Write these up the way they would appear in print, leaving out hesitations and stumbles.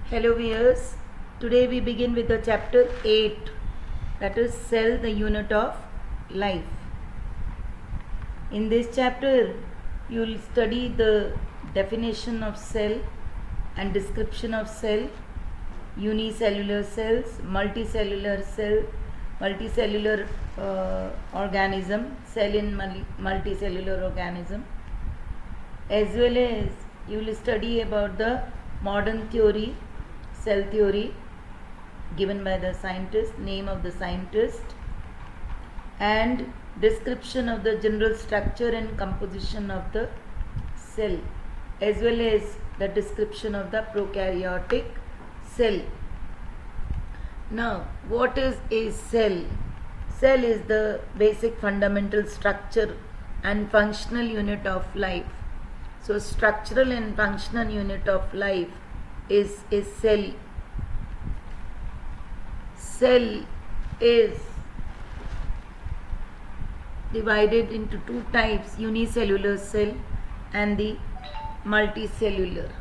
Hello viewers, today we begin with the chapter 8, that is cell, the unit of life. In this chapter you will study the definition of cell and description of cell, unicellular cells, multicellular organism, cell in multicellular organism, as well as you will study about the modern theory, cell theory given by the scientist, name of the scientist, and description of the general structure and composition of the cell, as well as the description of the prokaryotic cell. Now, what is a cell? Cell is the basic fundamental structure and functional unit of life. So, structural and functional unit of life is a cell. Cell is divided into two types, unicellular cell and the multicellular.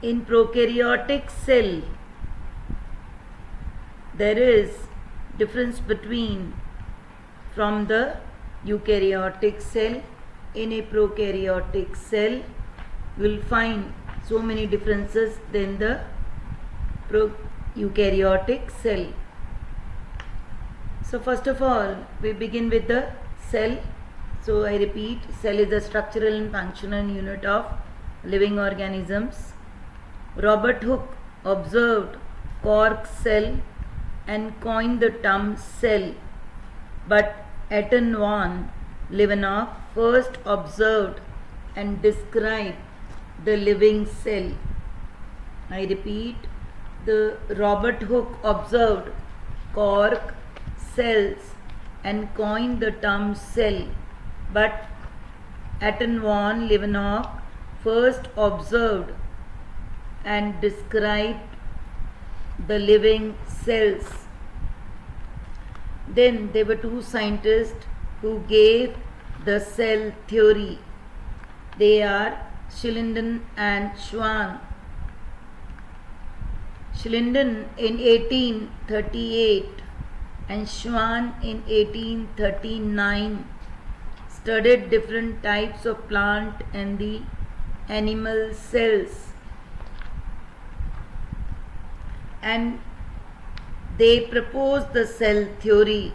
In prokaryotic cell, there is difference between from the eukaryotic cell. In a prokaryotic cell, you will find so many differences than the eukaryotic cell. So first of all, we begin with the cell. So I repeat, cell is the structural and functional unit of living organisms. Robert Hooke observed cork cell and coined the term cell, but Anton van Leeuwenhoek first observed and described the living cell. I repeat, the Robert Hooke observed cork cells and coined the term cell, but Anton van Leeuwenhoek first observed and described the living cells. Then there were two scientists who gave the cell theory. They are Schleiden and Schwann. Schleiden in 1838 and Schwann in 1839 studied different types of plant and the animal cells, and they proposed the cell theory.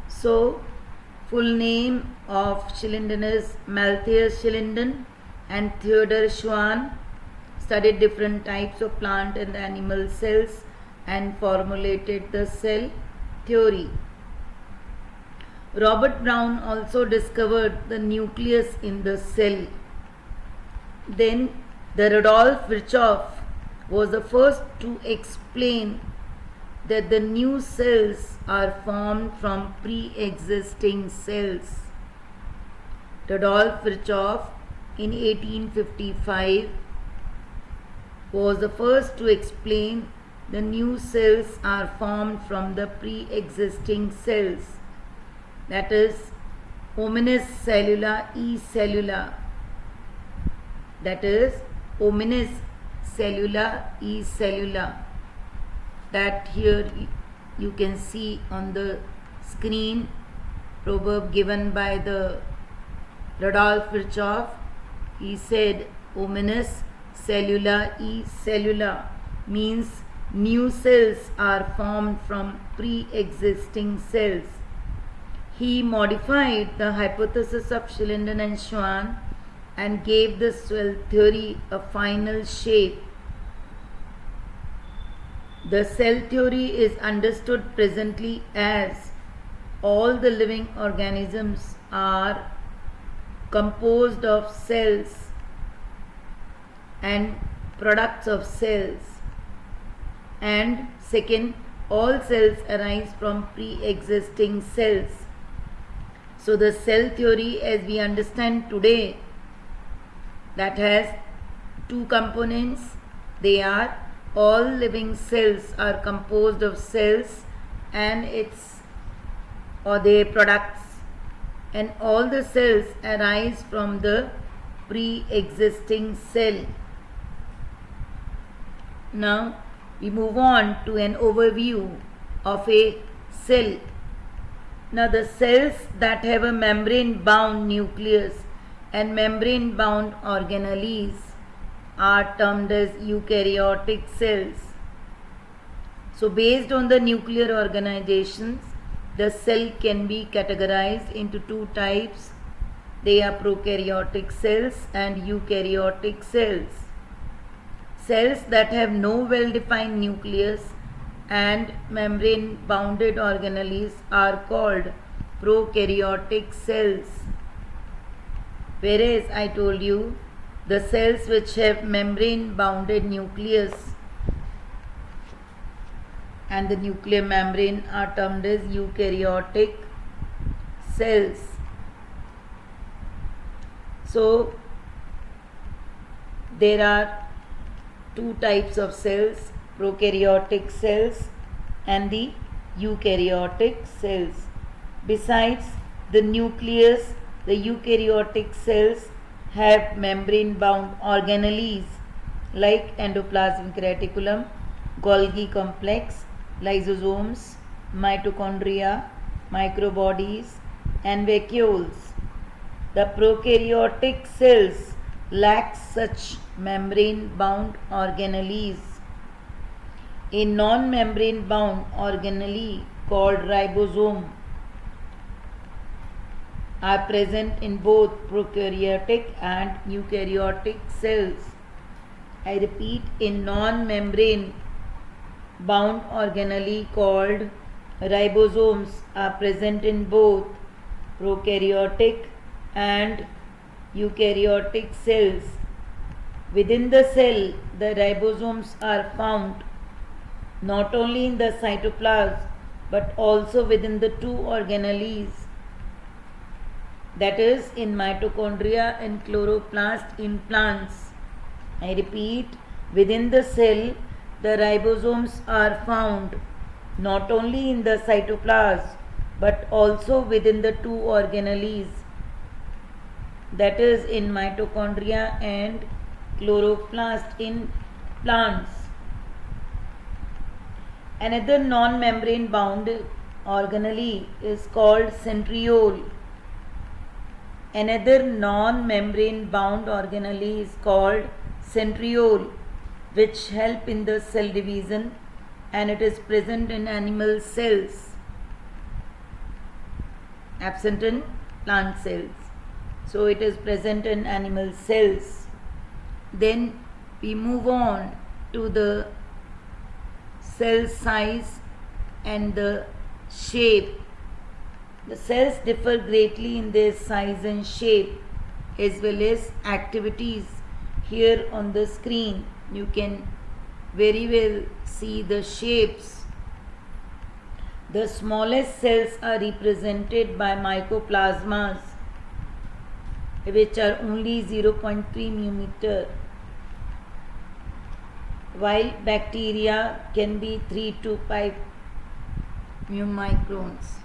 So, full name of Schleiden is Matthias Schleiden, and Theodor Schwann studied different types of plant and animal cells and formulated the cell theory. Robert Brown also discovered the nucleus in the cell. Then the Rudolf Virchow was the first to explain that the new cells are formed from pre-existing cells. Rudolf Virchow in 1855 was the first to explain the new cells are formed from the pre-existing cells, that is hominis cellula e cellula, that here you can see on the screen, proverb given by the Rudolf Virchow. He said hominis cellula e cellula means new cells are formed from pre-existing cells. He modified the hypothesis of Schleiden and Schwann and gave the cell theory a final shape. The cell theory is understood presently as all the living organisms are composed of cells and products of cells, and second, all cells arise from pre-existing cells. So the cell theory as we understand today, that has two components. They are all living cells are composed of cells and its or their products, and all the cells arise from the pre-existing cell. Now we move on to an overview of a cell. Now the cells that have a membrane-bound nucleus and membrane-bound organelles are termed as eukaryotic cells. So based on the nuclear organizations, the cell can be categorized into two types. They are prokaryotic cells and eukaryotic cells. Cells that have no well-defined nucleus and membrane-bounded organelles are called prokaryotic cells. Whereas I told you the cells which have membrane-bounded nucleus and the nuclear membrane are termed as eukaryotic cells. So there are two types of cells, prokaryotic cells and the eukaryotic cells. Besides the nucleus, the eukaryotic cells have membrane-bound organelles like endoplasmic reticulum, Golgi complex, lysosomes, mitochondria, microbodies, and vacuoles. The prokaryotic cells lack such membrane-bound organelles. A non-membrane-bound organelle called ribosome are present in both prokaryotic and eukaryotic cells. I repeat, a non-membrane bound organelle called ribosomes are present in both prokaryotic and eukaryotic cells. Within the cell, the ribosomes are found not only in the cytoplasm but also within the two organelles, that is in mitochondria and chloroplast in plants. I repeat, within the cell, the ribosomes are found not only in the cytoplasm but also within the two organelles, that is in mitochondria and chloroplast in plants. Another non-membrane bound organelle is called centriole. Another non-membrane bound organelle is called centriole, which help in the cell division, and it is present in animal cells, absent in plant cells. So it is present in animal cells. Then we move on to the cell size and the shape. The cells differ greatly in their size and shape as well as activities. Here on the screen you can very well see the shapes. The smallest cells are represented by mycoplasmas, which are only 0.3 mm, while bacteria can be 3 to 5 microns.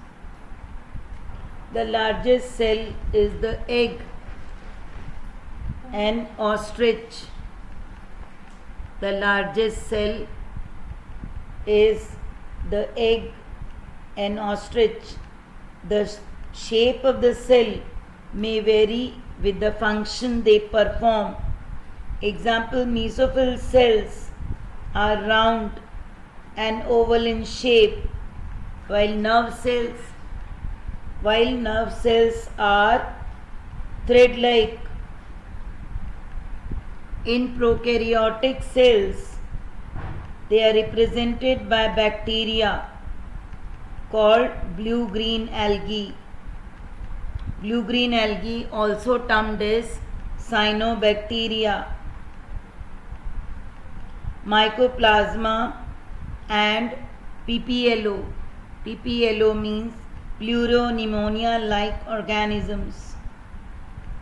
The largest cell is the egg, an ostrich. The largest cell is the egg, an ostrich. The shape of the cell may vary with the function they perform. Example, mesophyll cells are round and oval in shape, while nerve cells are thread-like. In prokaryotic cells, they are represented by bacteria called blue-green algae. Blue-green algae, also termed as cyanobacteria, mycoplasma, and PPLO. PPLO means pleuropneumonia-like organisms.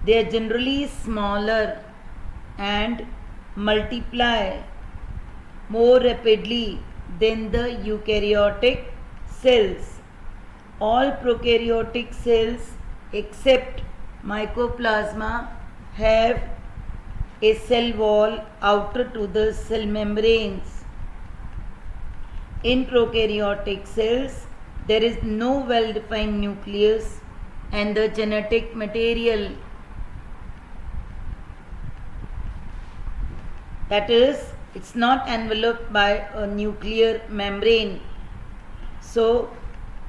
They are generally smaller and multiply more rapidly than the eukaryotic cells. All prokaryotic cells except mycoplasma have a cell wall outer to the cell membranes. In prokaryotic cells, there is no well-defined nucleus and the genetic material, that is, it's not enveloped by a nuclear membrane. So,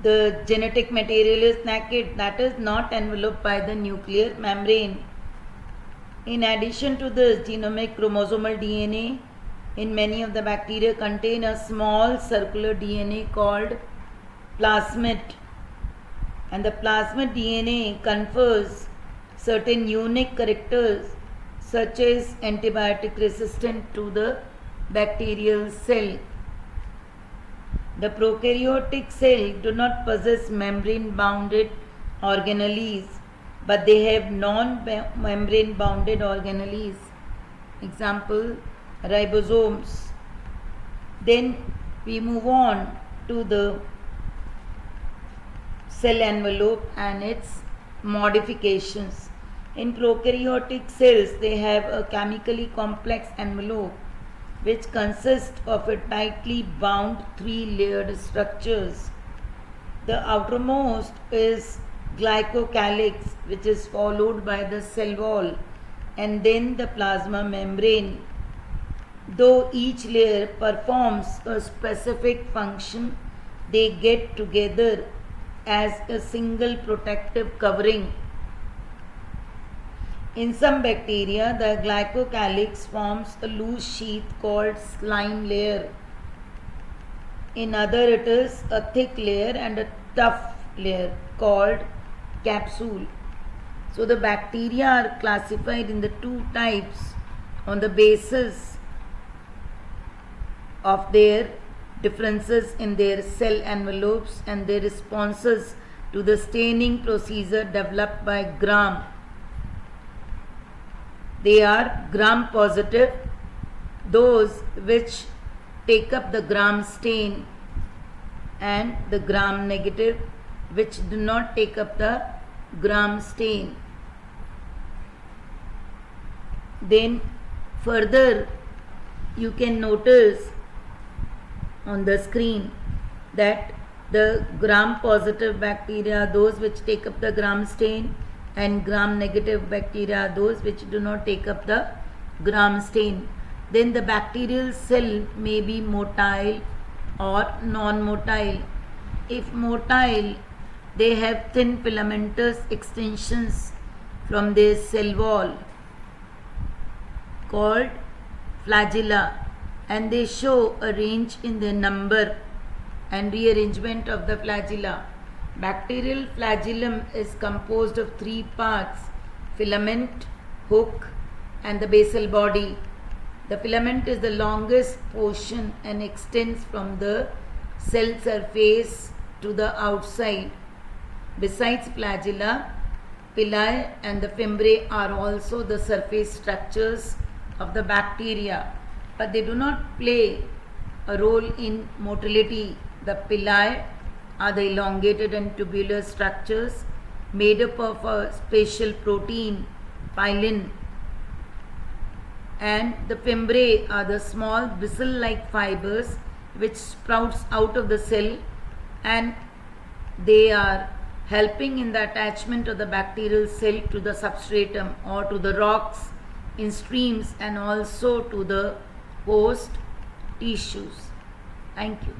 the genetic material is naked, that is not enveloped by the nuclear membrane. In addition to this, genomic chromosomal DNA in many of the bacteria contain a small circular DNA called plasmid, and the plasmid DNA confers certain unique characters such as antibiotic resistant to the bacterial cell. The prokaryotic cell do not possess membrane bounded organelles, but they have non-membrane bounded organelles. Example, ribosomes. Then we move on to the cell envelope and its modifications. In prokaryotic cells, they have a chemically complex envelope which consists of a tightly bound 3-layered structures. The outermost is glycocalyx, which is followed by the cell wall and then the plasma membrane. Though each layer performs a specific function, they get together as a single protective covering. In some bacteria, the glycocalyx forms a loose sheath called slime layer. In other, it is a thick layer and a tough layer called capsule. So the bacteria are classified in the two types on the basis of their differences in their cell envelopes and their responses to the staining procedure developed by Gram. They are Gram positive, those which take up the Gram stain, and the Gram negative, which do not take up the Gram stain. Then further you can notice on the screen that the Gram positive bacteria, those which take up the Gram stain, and Gram negative bacteria, those which do not take up the Gram stain. Then the bacterial cell may be motile or non-motile. If motile, they have thin filamentous extensions from their cell wall called flagella, and they show a range in the number and rearrangement of the flagella. Bacterial flagellum is composed of 3 parts: filament, hook, and the basal body. The filament is the longest portion and extends from the cell surface to the outside. Besides flagella, pili and the fimbriae are also the surface structures of the bacteria, but they do not play a role in motility. The pili are the elongated and tubular structures made up of a special protein, pilin, and the fimbriae are the small bristle-like fibers which sprouts out of the cell, and they are helping in the attachment of the bacterial cell to the substratum or to the rocks in streams and also to the host tissues. Thank you.